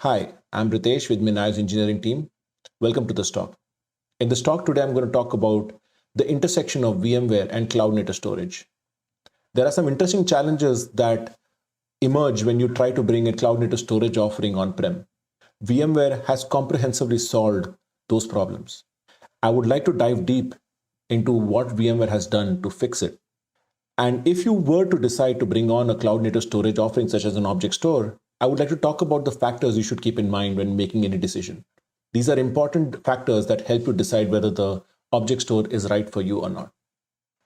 Hi, I'm Ritesh with Minayo's engineering team. Welcome to this talk. In this talk today, I'm going to talk about the intersection of VMware and cloud native storage. There are some interesting challenges that emerge when you try to bring a cloud native storage offering on-prem. VMware has comprehensively solved those problems. I would like to dive deep into what VMware has done to fix it. And if you were to decide to bring on a cloud native storage offering such as an object store, I would like to talk about the factors you should keep in mind when making any decision. These are important factors that help you decide whether the object store is right for you or not.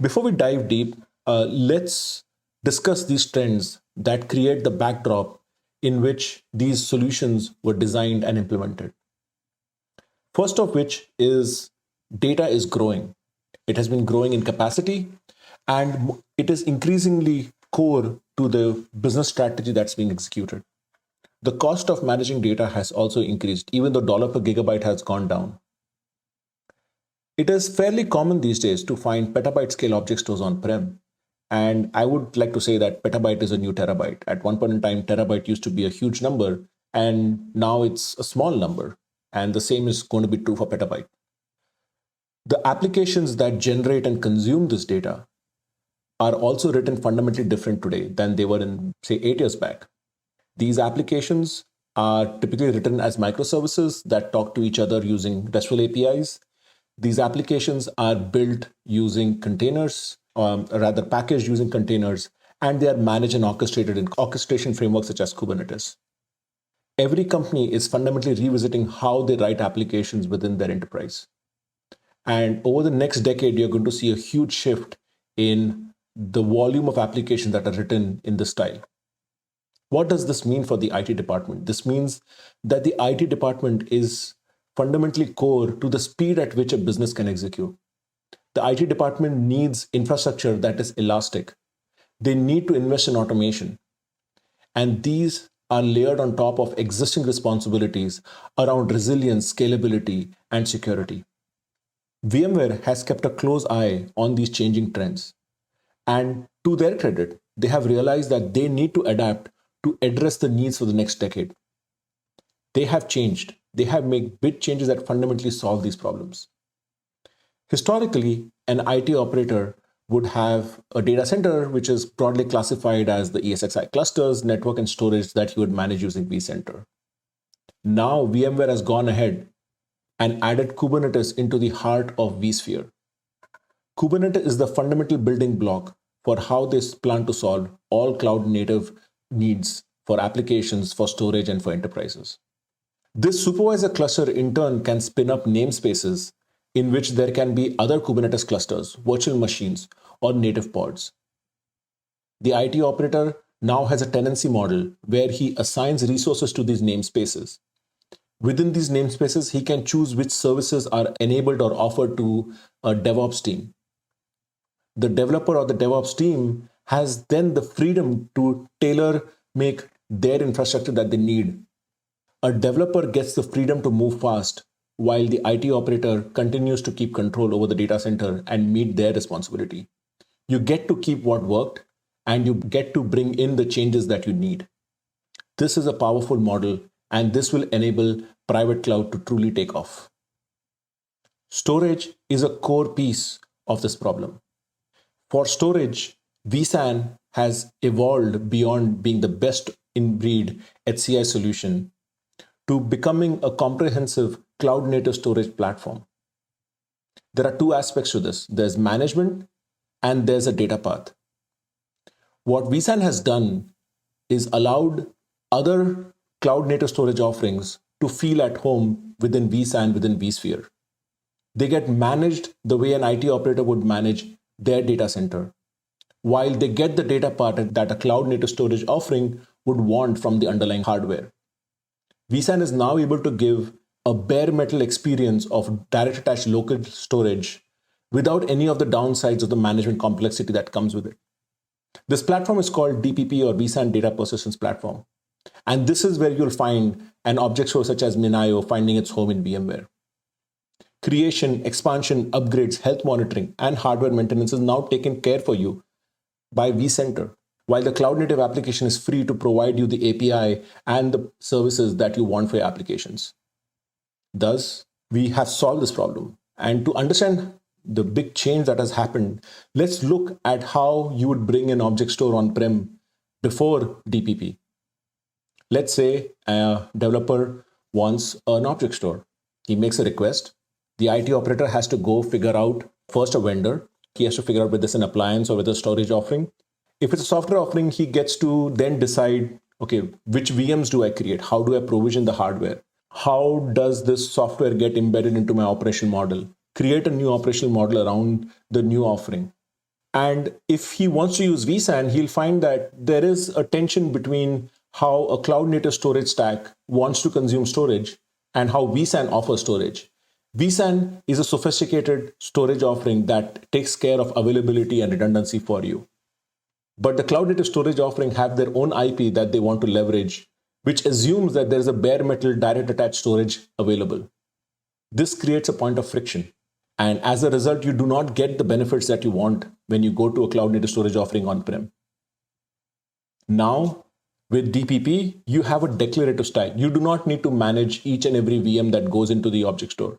Before we dive deep, let's discuss these trends that create the backdrop in which these solutions were designed and implemented. First of which is data is growing. It has been growing in capacity and it is increasingly core to the business strategy that's being executed. The cost of managing data has also increased, even though dollar per gigabyte has gone down. It is fairly common these days to find petabyte scale object stores on-prem. And I would like to say that petabyte is a new terabyte. At one point in time, terabyte used to be a huge number, and now it's a small number. And the same is going to be true for petabyte. The applications that generate and consume this data are also written fundamentally different today than they were in, say, 8 years back. These applications are typically written as microservices that talk to each other using RESTful APIs. These applications are built using containers, rather packaged using containers, and they are managed and orchestrated in orchestration frameworks such as Kubernetes. Every company is fundamentally revisiting how they write applications within their enterprise. And over the next decade, you're going to see a huge shift in the volume of applications that are written in this style. What does this mean for the IT department? This means that the IT department is fundamentally core to the speed at which a business can execute. The IT department needs infrastructure that is elastic. They need to invest in automation. And these are layered on top of existing responsibilities around resilience, scalability, and security. VMware has kept a close eye on these changing trends. And to their credit, they have realized that they need to adapt to address the needs for the next decade. They have changed. They have made big changes that fundamentally solve these problems. Historically, an IT operator would have a data center, which is broadly classified as the ESXi clusters, network, and storage that you would manage using vCenter. Now, VMware has gone ahead and added Kubernetes into the heart of vSphere. Kubernetes is the fundamental building block for how they plan to solve all cloud native needs for applications, for storage, and for enterprises. This supervisor cluster in turn can spin up namespaces in which there can be other Kubernetes clusters, virtual machines, or native pods. The IT operator now has a tenancy model where he assigns resources to these namespaces. Within these namespaces, he can choose which services are enabled or offered to a DevOps team. The developer or the DevOps team has then the freedom to tailor make their infrastructure that they need. A developer gets the freedom to move fast while the IT operator continues to keep control over the data center and meet their responsibility. You get to keep what worked and you get to bring in the changes that you need. This is a powerful model and this will enable private cloud to truly take off. Storage is a core piece of this problem. For storage, vSAN has evolved beyond being the best in breed HCI solution to becoming a comprehensive cloud native storage platform. There are two aspects to this. There's management and there's a data path. What vSAN has done is allowed other cloud native storage offerings to feel at home within vSAN, within vSphere. They get managed the way an IT operator would manage their data center, while they get the data part that a cloud native storage offering would want from the underlying hardware. vSAN is now able to give a bare metal experience of direct attached local storage without any of the downsides of the management complexity that comes with it. This platform is called DPP or vSAN Data Persistence Platform. And this is where you'll find an object store such as Minayo finding its home in VMware. Creation, expansion, upgrades, health monitoring, and hardware maintenance is now taken care for you by vCenter. while the cloud native application is free to provide you the API and the services that you want for your applications. Thus, we have solved this problem. And to understand the big change that has happened, let's look at how you would bring an object store on-prem before DPP. Let's say a developer wants an object store. He makes a request. The IT operator has to go figure out first a vendor. He has to figure out whether it's an appliance or whether it's a storage offering. If it's a software offering, he gets to then decide, okay, which VMs do I create? How do I provision the hardware? How does this software get embedded into my operational model? Create a new operational model around the new offering. And if he wants to use vSAN, he'll find that there is a tension between how a cloud native storage stack wants to consume storage and how vSAN offers storage. vSAN is a sophisticated storage offering that takes care of availability and redundancy for you. But the cloud native storage offering have their own IP that they want to leverage, which assumes that there's a bare metal direct attached storage available. This creates a point of friction. And as a result, you do not get the benefits that you want when you go to a cloud native storage offering on-prem. Now, with DPP, you have a declarative stack. You do not need to manage each and every VM that goes into the object store.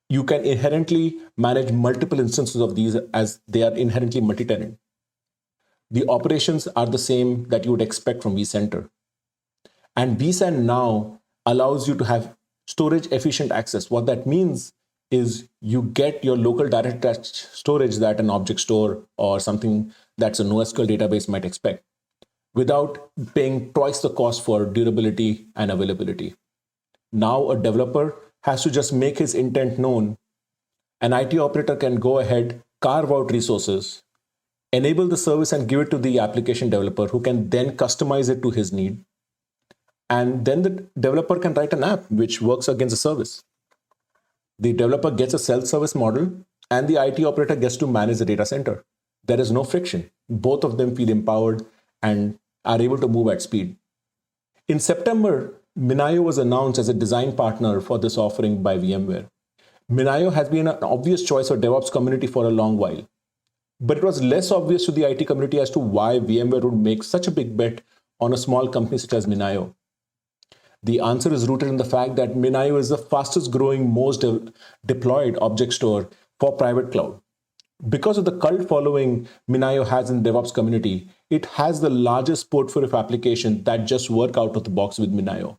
You can inherently manage multiple instances of these as they are inherently multi-tenant. The operations are the same that you would expect from vCenter. And vSAN now allows you to have storage efficient access. What that means is you get your local direct attached storage that an object store or something that's a NoSQL database might expect without paying twice the cost for durability and availability. Now a developer has to just make his intent known. An IT operator can go ahead, carve out resources, enable the service and give it to the application developer who can then customize it to his need. And then the developer can write an app which works against the service. The developer gets a self-service model and the IT operator gets to manage the data center. There is no friction. Both of them feel empowered and are able to move at speed. In September, Minayo was announced as a design partner for this offering by VMware. Minayo has been an obvious choice for DevOps community for a long while, but it was less obvious to the IT community as to why VMware would make such a big bet on a small company such as Minayo. The answer is rooted in the fact that Minayo is the fastest growing, most deployed object store for private cloud. Because of the cult following Minayo has in DevOps community, it has the largest portfolio of applications that just work out of the box with Minayo.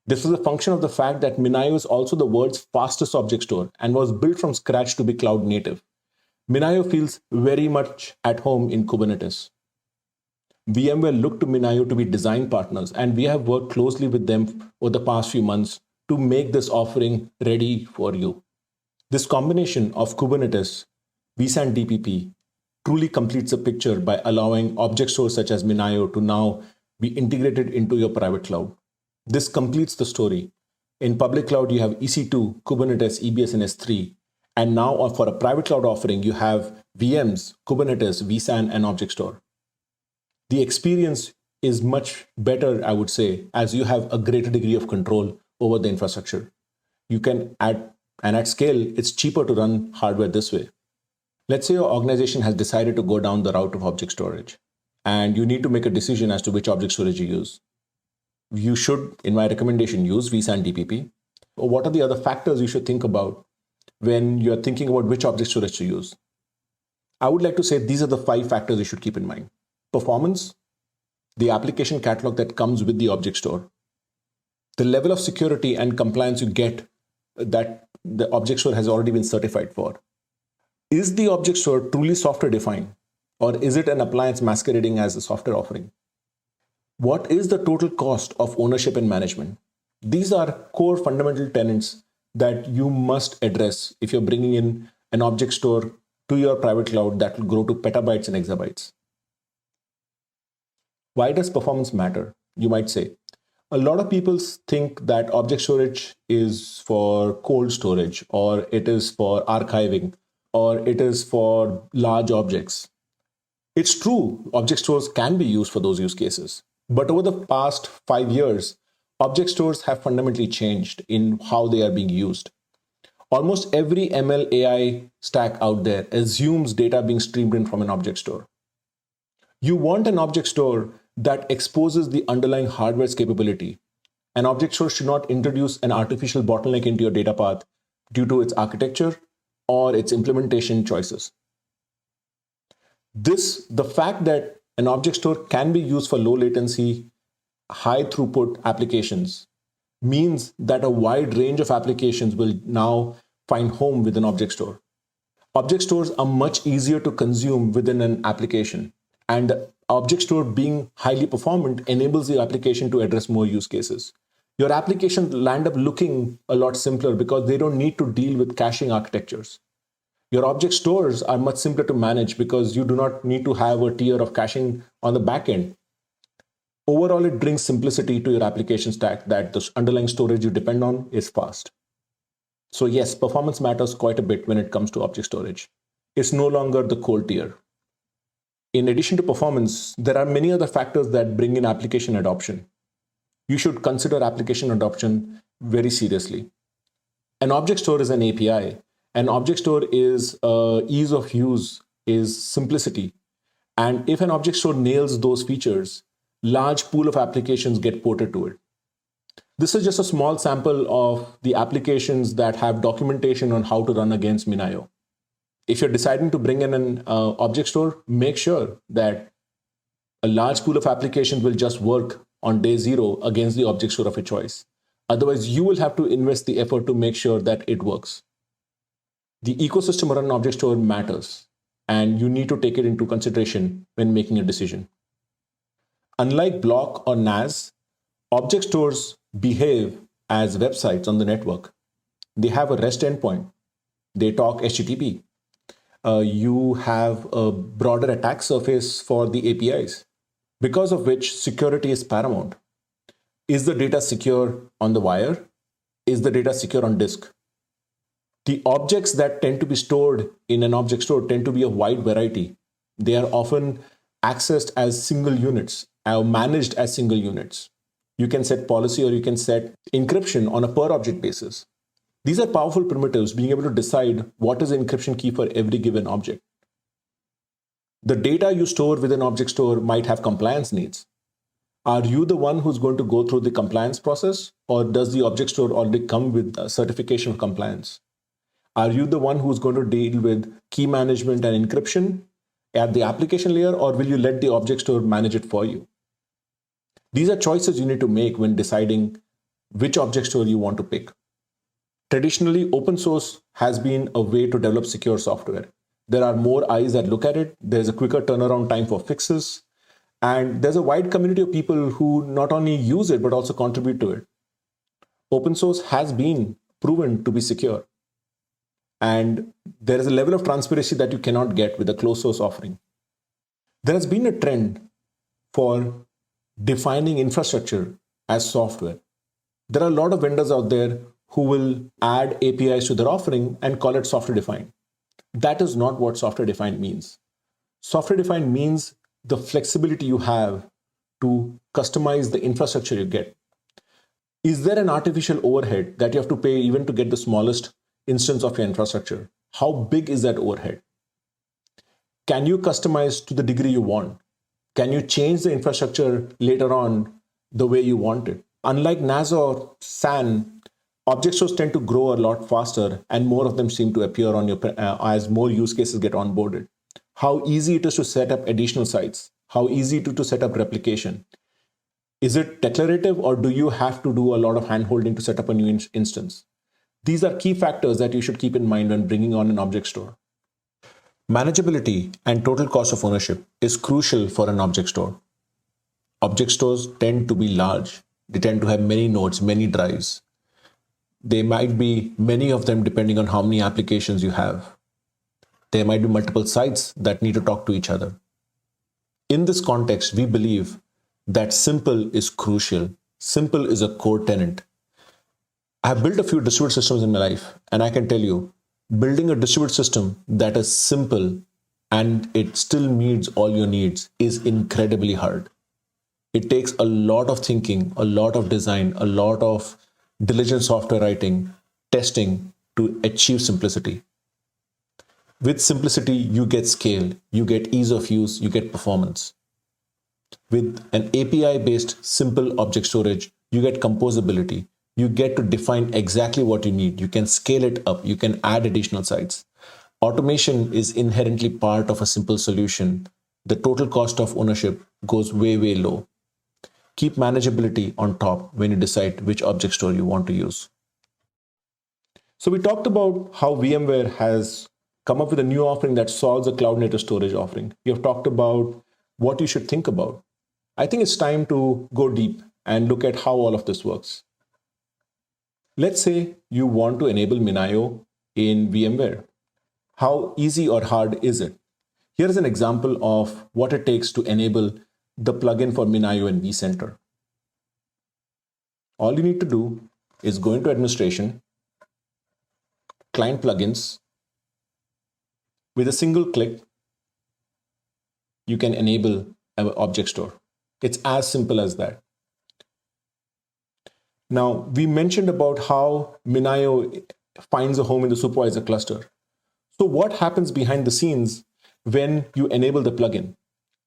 This is a function of the fact that Minayo is also the world's fastest object store and was built from scratch to be cloud native. Minayo feels very much at home in Kubernetes. VMware looked to Minayo to be design partners, and we have worked closely with them over the past few months to make this offering ready for you. This combination of Kubernetes, vSAN DPP truly completes the picture by allowing object stores such as Minayo to now be integrated into your private cloud. This completes the story. In public cloud, you have EC2, Kubernetes, EBS, and S3. And now for a private cloud offering, you have VMs, Kubernetes, vSAN, and object store. The experience is much better, I would say, as you have a greater degree of control over the infrastructure. You can add, and at scale, it's cheaper to run hardware this way. Let's say your organization has decided to go down the route of object storage, and you need to make a decision as to which object storage you use. You should, in my recommendation, use vSAN DPP. Or what are the other factors you should think about when you're thinking about which object storage to use? I would like to say these are the 5 factors you should keep in mind. Performance, the application catalog that comes with the object store, the level of security and compliance you get that the object store has already been certified for. Is the object store truly software defined, or is it an appliance masquerading as a software offering? What is the total cost of ownership and management? These are core fundamental tenets that you must address if you're bringing in an object store to your private cloud that will grow to petabytes and exabytes. Why does performance matter? You might say. A lot of people think that object storage is for cold storage, or it is for archiving, or it is for large objects. It's true, object stores can be used for those use cases. But over the past 5 years, object stores have fundamentally changed in how they are being used. Almost every ML AI stack out there assumes data being streamed in from an object store. You want an object store that exposes the underlying hardware's capability. An object store should not introduce an artificial bottleneck into your data path due to its architecture or its implementation choices. The fact that an object store can be used for low latency, high throughput applications means that a wide range of applications will now find home with an object store. Object stores are much easier to consume within an application, and the object store being highly performant enables the application to address more use cases. Your application will end up looking a lot simpler because they don't need to deal with caching architectures. Your object stores are much simpler to manage because you do not need to have a tier of caching on the back end. Overall, it brings simplicity to your application stack that the underlying storage you depend on is fast. So yes, performance matters quite a bit when it comes to object storage. It's no longer the cold tier. In addition to performance, there are many other factors that bring in application adoption. You should consider application adoption very seriously. An object store is an API. An object store is ease of use, is simplicity. And if an object store nails those features, large pool of applications get ported to it. This is just a small sample of the applications that have documentation on how to run against Minayo. If you're deciding to bring in an object store, make sure that a large pool of applications will just work on day zero against the object store of your choice. Otherwise, you will have to invest the effort to make sure that it works. The ecosystem around an object store matters, and you need to take it into consideration when making a decision. Unlike Block or NAS, object stores behave as websites on the network. They have a REST endpoint. They talk HTTP. You have a broader attack surface for the APIs, because of which security is paramount. Is the data secure on the wire? Is the data secure on disk? The objects that tend to be stored in an object store tend to be a wide variety. They are often accessed as single units or managed as single units. You can set policy or you can set encryption on a per object basis. These are powerful primitives, being able to decide what is the encryption key for every given object. The data you store within an object store might have compliance needs. Are you the one who's going to go through the compliance process, or does the object store already come with a certification of compliance? Are you the one who's going to deal with key management and encryption at the application layer, or will you let the object store manage it for you? These are choices you need to make when deciding which object store you want to pick. Traditionally, open source has been a way to develop secure software. There are more eyes that look at it. There's a quicker turnaround time for fixes. And there's a wide community of people who not only use it, but also contribute to it. Open source has been proven to be secure. And there is a level of transparency that you cannot get with a closed source offering. There has been a trend for defining infrastructure as software. There are a lot of vendors out there who will add APIs to their offering and call it software defined. That is not what software defined means. Software defined means the flexibility you have to customize the infrastructure you get. Is there an artificial overhead that you have to pay even to get the smallest instance of your infrastructure? How big is that overhead? Can you customize to the degree you want? Can you change the infrastructure later on the way you want it? Unlike NAS or SAN, object stores tend to grow a lot faster, and more of them seem to appear on your as more use cases get onboarded. How easy it is to set up additional sites? How easy to set up replication? Is it declarative, or do you have to do a lot of handholding to set up a new instance? These are key factors that you should keep in mind when bringing on an object store. Manageability and total cost of ownership is crucial for an object store. Object stores tend to be large. They tend to have many nodes, many drives. There might be many of them depending on how many applications you have. There might be multiple sites that need to talk to each other. In this context, we believe that simple is crucial. Simple is a core tenet. I have built a few distributed systems in my life, and I can tell you, building a distributed system that is simple and it still meets all your needs is incredibly hard. It takes a lot of thinking, a lot of design, a lot of diligent software writing, testing to achieve simplicity. With simplicity, you get scale, you get ease of use, you get performance. With an API-based simple object storage, you get composability. You get to define exactly what you need. You can scale it up. You can add additional sites. Automation is inherently part of a simple solution. The total cost of ownership goes way, way low. Keep manageability on top when you decide which object store you want to use. So we talked about how VMware has come up with a new offering that solves a cloud native storage offering. We have talked about what you should think about. I think it's time to go deep and look at how all of this works. Let's say you want to enable Minayo in VMware. How easy or hard is it? Here's an example of what it takes to enable the plugin for Minayo in vCenter. All you need to do is go into administration, client plugins. With a single click, you can enable an object store. It's as simple as that. Now, we mentioned about how Minayo finds a home in the supervisor cluster. So what happens behind the scenes when you enable the plugin?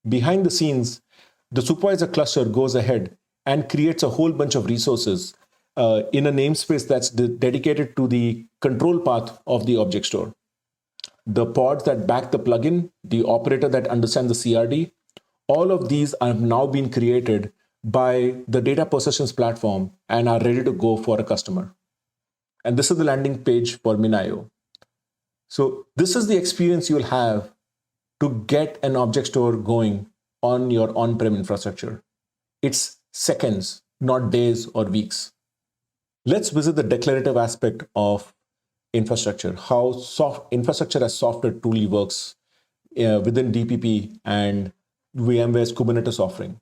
Behind the scenes, the supervisor cluster goes ahead and creates a whole bunch of resources in a namespace that's dedicated to the control path of the object store. The pods that back the plugin, the operator that understands the CRD, all of these have now been created by the data persistence platform and are ready to go for a customer. And this is the landing page for Minayo. So this is the experience you'll have to get an object store going on your on-prem infrastructure. It's seconds, not days or weeks. Let's visit the declarative aspect of infrastructure, how infrastructure as software truly works within DPP and VMware's Kubernetes offering.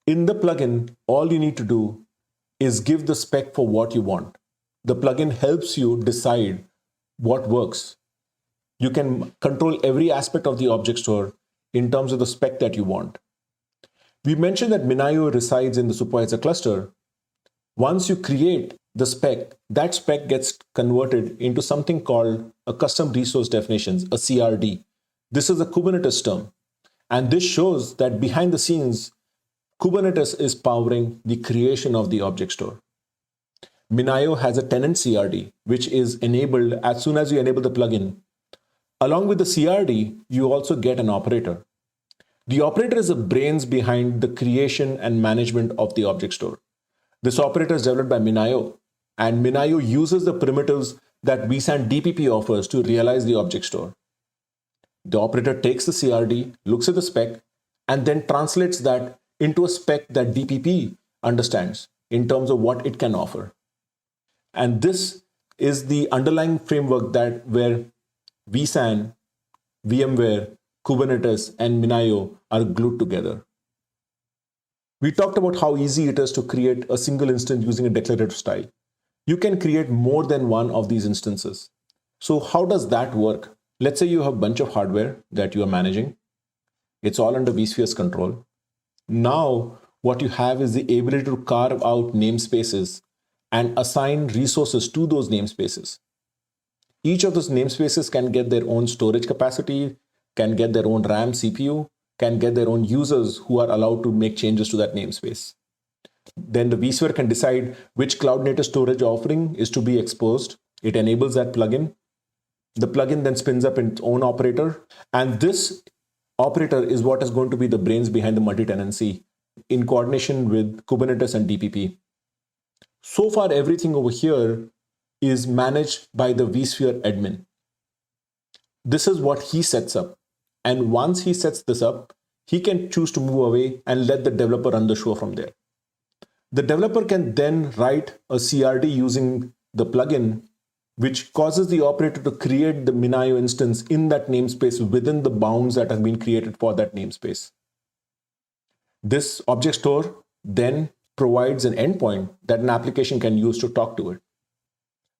In the plugin, all you need to do is give the spec for what you want. The plugin helps you decide what works. You can control every aspect of the object store in terms of the spec that you want. We mentioned that Minayo resides in the supervisor cluster. Once you create the spec, that spec gets converted into something called a custom resource definitions, a CRD. This is a Kubernetes term. And this shows that behind the scenes, Kubernetes is powering the creation of the object store. Minayo has a tenant CRD, which is enabled as soon as you enable the plugin. Along with the CRD, you also get an operator. The operator is the brains behind the creation and management of the object store. This operator is developed by Minayo, and Minayo uses the primitives that vSAN DPP offers to realize the object store. The operator takes the CRD, looks at the spec, and then translates that into a spec that DPP understands in terms of what it can offer. And this is the underlying framework where vSAN, VMware, Kubernetes, and Minayo are glued together. We talked about how easy it is to create a single instance using a declarative style. You can create more than one of these instances. So how does that work? Let's say you have a bunch of hardware that you are managing. It's all under vSphere's control. Now, what you have is the ability to carve out namespaces and assign resources to those namespaces. Each of those namespaces can get their own storage capacity, can get their own RAM, CPU, can get their own users who are allowed to make changes to that namespace. Then the vSphere can decide which cloud native storage offering is to be exposed. It enables that plugin. The plugin then spins up its own operator. And this operator is what is going to be the brains behind the multi-tenancy in coordination with Kubernetes and DPP. So far, everything over here is managed by the vSphere admin. This is what he sets up. And once he sets this up, he can choose to move away and let the developer run the show from there. The developer can then write a CRD using the plugin, which causes the operator to create the Minayo instance in that namespace within the bounds that have been created for that namespace. This object store then provides an endpoint that an application can use to talk to it.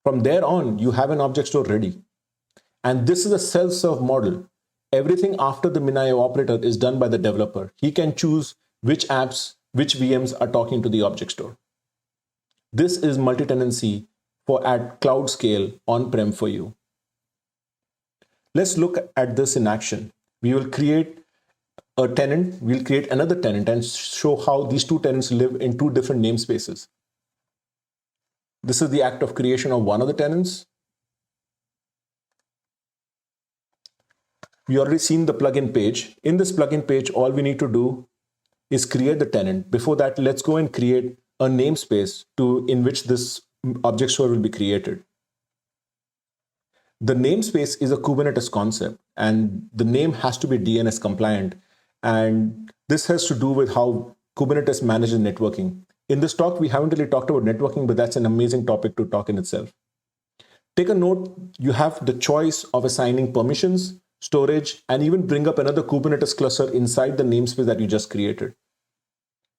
From there on, you have an object store ready. And this is a self-serve model. Everything after the Minayo operator is done by the developer. He can choose which apps, which VMs are talking to the object store. This is multi-tenancy for at cloud scale on-prem for you. Let's look at this in action. We will create a tenant, we'll create another tenant and show how these two tenants live in two different namespaces. This is the act of creation of one of the tenants. We already seen the plugin page. In this plugin page, all we need to do is create the tenant. Before that, let's go and create a namespace in which this object store will be created. The namespace is a Kubernetes concept, and the name has to be DNS compliant. And this has to do with how Kubernetes manages networking. In this talk, we haven't really talked about networking, but that's an amazing topic to talk in itself. Take a note, you have the choice of assigning permissions, storage, and even bring up another Kubernetes cluster inside the namespace that you just created.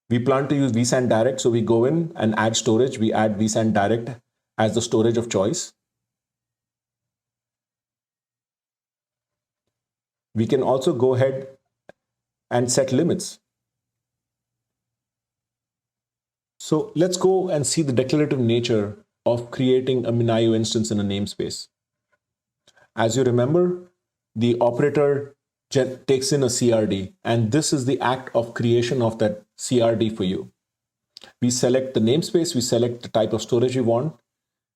We plan to use vSAN Direct, so we go in and add storage. We add vSAN Direct as the storage of choice. We can also go ahead and set limits. So let's go and see the declarative nature of creating a MinIO instance in a namespace. As you remember, the operator takes in a CRD, and this is the act of creation of that CRD for you. We select the namespace, we select the type of storage we want.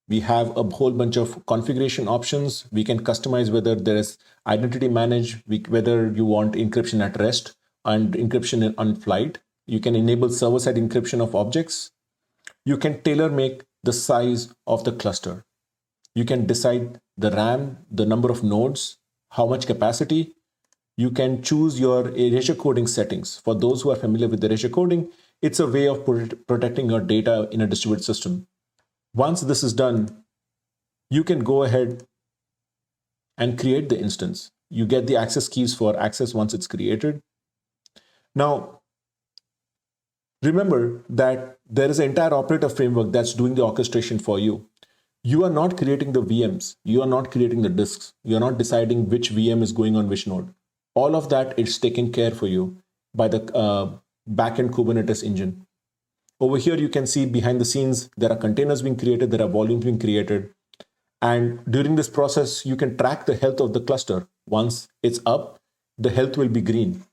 We have a whole bunch of configuration options. We can customize whether there is identity managed, whether you want encryption at rest and encryption on flight. You can enable server-side encryption of objects. You can tailor make the size of the cluster. You can decide the RAM, the number of nodes, how much capacity. You can choose your erasure coding settings. For those who are familiar with erasure coding, it's a way of protecting your data in a distributed system. Once this is done, you can go ahead and create the instance. You get the access keys for access once it's created. Now, remember that there is an entire operator framework that's doing the orchestration for you. You are not creating the VMs. You are not creating the disks. You're not deciding which VM is going on which node. All of that is taken care for you by the backend Kubernetes engine. Over here, you can see behind the scenes, there are containers being created, there are volumes being created. And during this process, you can track the health of the cluster. Once it's up, the health will be green.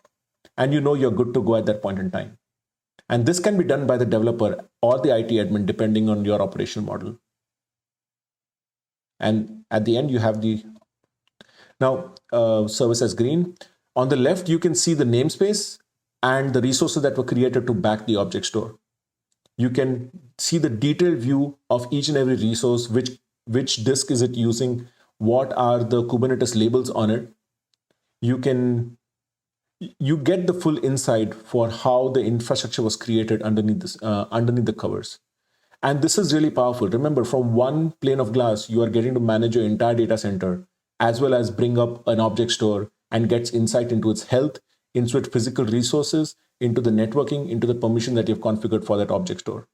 And you know you're good to go at that point in time. And this can be done by the developer or the IT admin, depending on your operational model. And at the end, you have the service as green. On the left, you can see the namespace and the resources that were created to back the object store. You can see the detailed view of each and every resource, which disk is it using, what are the Kubernetes labels on it. You get the full insight for how the infrastructure was created underneath the covers. And this is really powerful. Remember, from one pane of glass, you are getting to manage your entire data center, as well as bring up an object store and gets insight into its health, into its physical resources, into the networking, into the permission that you've configured for that object store.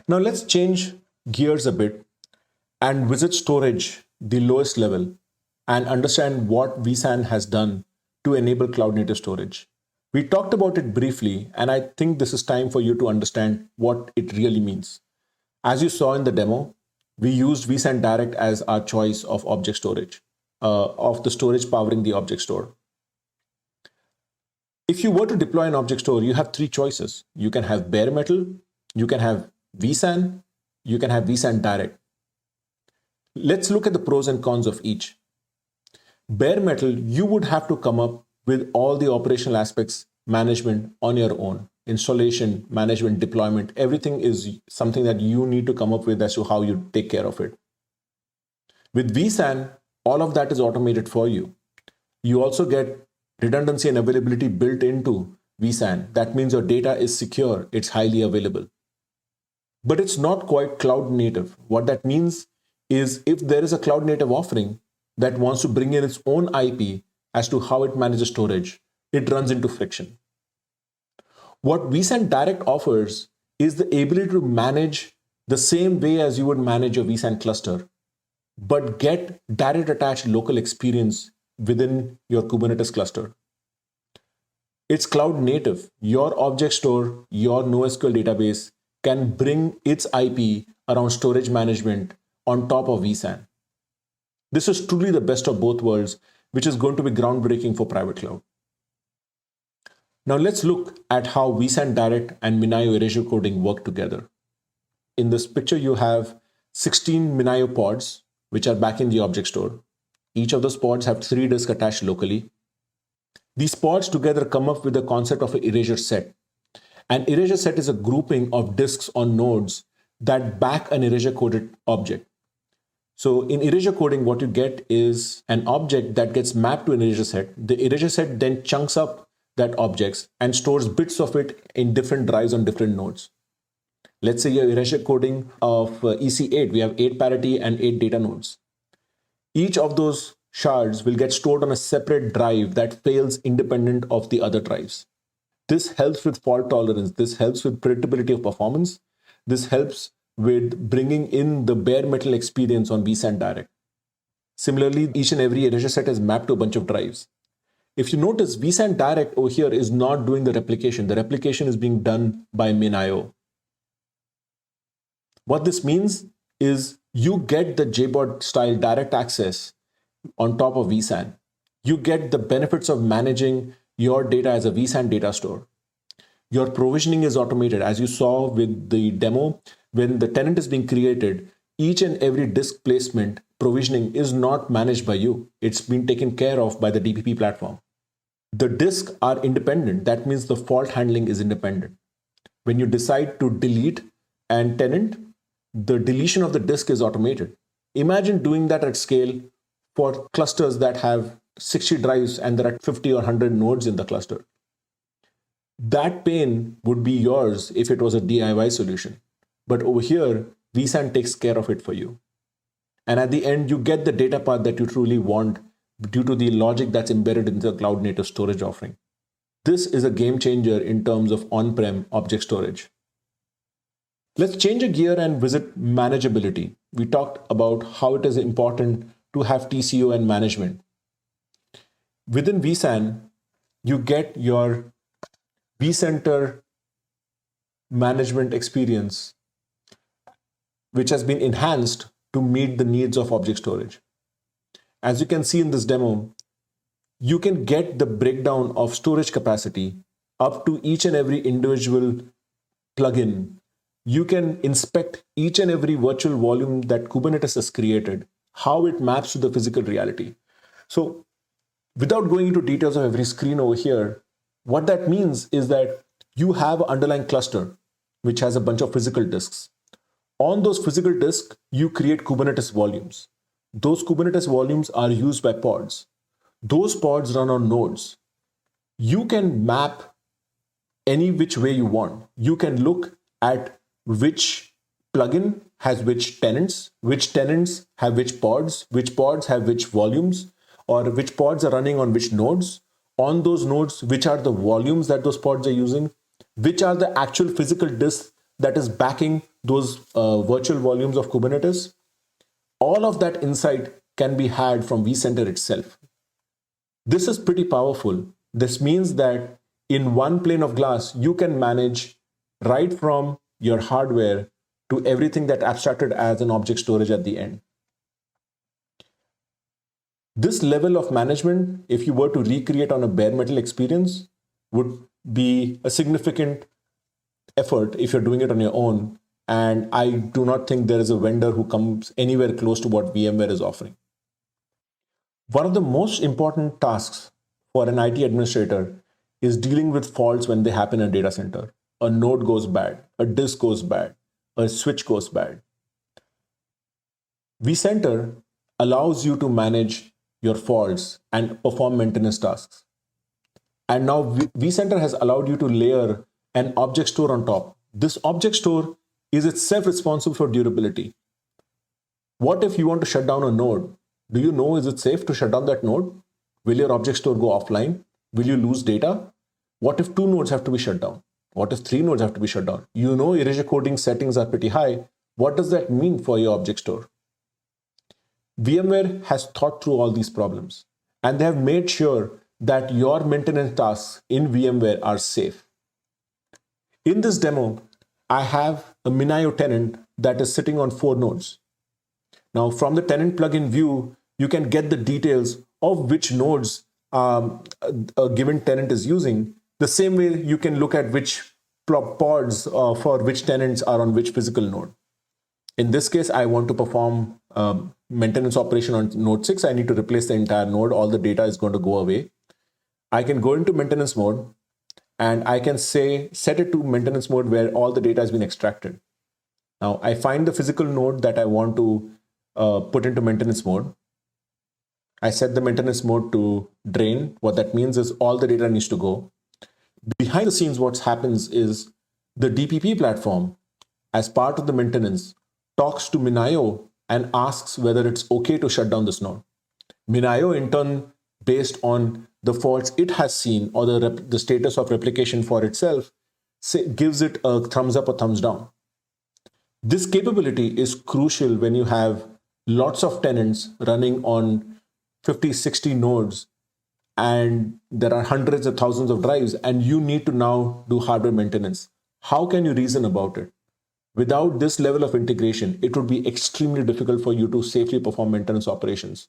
Now let's change gears a bit and visit storage, the lowest level, and understand what vSAN has done to enable cloud native storage. We talked about it briefly, and I think this is time for you to understand what it really means. As you saw in the demo, we used vSAN Direct as our choice of object storage, of the storage powering the object store. If you were to deploy an object store, you have three choices. You can have bare metal, you can have vSAN, you can have vSAN Direct. Let's look at the pros and cons of each. Bare metal, you would have to come up with all the operational aspects management on your own. Installation, management, deployment, everything is something that you need to come up with as to how you take care of it. With vSAN, all of that is automated for you. You also get redundancy and availability built into vSAN. That means your data is secure, it's highly available. But it's not quite cloud native. What that means is if there is a cloud native offering that wants to bring in its own IP as to how it manages storage, it runs into friction. What vSAN Direct offers is the ability to manage the same way as you would manage your vSAN cluster, but get direct attached local experience within your Kubernetes cluster. It's cloud native. Your object store, your NoSQL database can bring its IP around storage management on top of vSAN. This is truly the best of both worlds, which is going to be groundbreaking for private cloud. Now let's look at how vSAN Direct and Minayo erasure coding work together. In this picture, you have 16 Minayo pods, which are back in the object store. Each of those pods have 3 disks attached locally. These pods together come up with the concept of an erasure set. An erasure set is a grouping of disks on nodes that back an erasure coded object. So in erasure coding, what you get is an object that gets mapped to an erasure set. The erasure set then chunks up that objects and stores bits of it in different drives on different nodes. Let's say your erasure coding of EC8, we have 8 parity and 8 data nodes. Each of those shards will get stored on a separate drive that fails independent of the other drives. This helps with fault tolerance. This helps with predictability of performance. This helps with bringing in the bare metal experience on vSAN Direct. Similarly, each and every erasure set is mapped to a bunch of drives. If you notice, vSAN Direct over here is not doing the replication. The replication is being done by Minayo. What this means is you get the JBOD style direct access on top of vSAN. You get the benefits of managing your data as a vSAN data store. Your provisioning is automated. As you saw with the demo, when the tenant is being created, each and every disk placement provisioning is not managed by you. It's been taken care of by the DPP platform. The disks are independent. That means the fault handling is independent. When you decide to delete and tenant, the deletion of the disk is automated. Imagine doing that at scale for clusters that have 60 drives and there are 50 or 100 nodes in the cluster. That pain would be yours if it was a DIY solution. But over here, vSAN takes care of it for you. And at the end, you get the data path that you truly want due to the logic that's embedded in the cloud native storage offering. This is a game changer in terms of on-prem object storage. Let's change a gear and visit manageability. We talked about how it is important to have TCO and management. Within vSAN, you get your vCenter management experience, which has been enhanced to meet the needs of object storage. As you can see in this demo, you can get the breakdown of storage capacity up to each and every individual plugin. You can inspect each and every virtual volume that Kubernetes has created, how it maps to the physical reality. So without going into details of every screen over here, what that means is that you have an underlying cluster, which has a bunch of physical disks. On those physical disks, you create Kubernetes volumes. Those Kubernetes volumes are used by pods. Those pods run on nodes. You can map any which way you want. You can look at which plugin has which tenants have which pods have which volumes, or which pods are running on which nodes. On those nodes, which are the volumes that those pods are using, which are the actual physical disks that is backing those virtual volumes of Kubernetes. All of that insight can be had from vCenter itself. This is pretty powerful. This means that in one pane of glass, you can manage right from your hardware to everything that abstracted as an object storage at the end. This level of management, if you were to recreate on a bare metal experience, would be a significant effort if you're doing it on your own. And I do not think there is a vendor who comes anywhere close to what VMware is offering. One of the most important tasks for an IT administrator is dealing with faults when they happen in a data center. A node goes bad, a disk goes bad, a switch goes bad. vCenter allows you to manage your faults and perform maintenance tasks. And now vCenter has allowed you to layer an object store on top. This object store is itself responsible for durability. What if you want to shut down a node? Do you know, is it safe to shut down that node? Will your object store go offline? Will you lose data? What if 2 nodes have to be shut down? What if 3 nodes have to be shut down? You know, erasure coding settings are pretty high. What does that mean for your object store? VMware has thought through all these problems, and they have made sure that your maintenance tasks in VMware are safe. In this demo, I have a Minayo tenant that is sitting on 4 nodes. Now, from the tenant plugin view, You can get the details of which nodes a given tenant is using. The same way you can look at which pods for which tenants are on which physical node. In this case, I want to perform maintenance operation on node 6. I need to replace the entire node. All the data is going to go away. I can go into maintenance mode and I can set it to maintenance mode where all the data has been extracted. Now I find the physical node that I want to put into maintenance mode. I set the maintenance mode to drain. What that means is all the data needs to go. Behind the scenes, what happens is the DPP platform, as part of the maintenance, talks to Minayo and asks whether it's okay to shut down this node. Minayo, in turn, based on the faults it has seen or the status of replication for itself, gives it a thumbs up or thumbs down. This capability is crucial when you have lots of tenants running on 50, 60 nodes, and there are hundreds of thousands of drives, and you need to now do hardware maintenance. How can you reason about it? Without this level of integration, it would be extremely difficult for you to safely perform maintenance operations.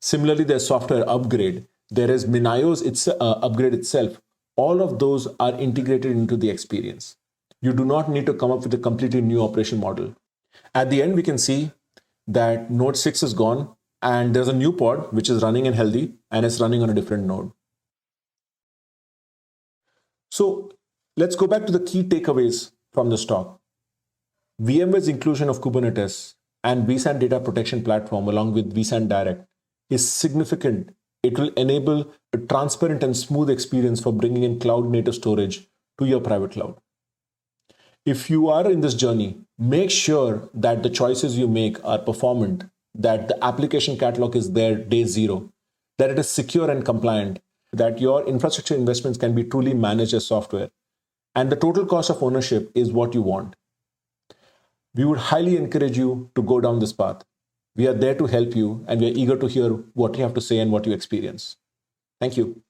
Similarly, there's software upgrade. There is Minayo's upgrade itself. All of those are integrated into the experience. You do not need to come up with a completely new operation model. At the end, we can see that node 6 is gone and there's a new pod which is running and healthy and it's running on a different node. So let's go back to the key takeaways from this talk. VMware's inclusion of Kubernetes and vSAN data protection platform along with vSAN Direct is significant. It will enable a transparent and smooth experience for bringing in cloud native storage to your private cloud. If you are in this journey, make sure that the choices you make are performant, that the application catalog is there day zero, that it is secure and compliant, that your infrastructure investments can be truly managed as software, and the total cost of ownership is what you want. We would highly encourage you to go down this path. We are there to help you, and we are eager to hear what you have to say and what you experience. Thank you.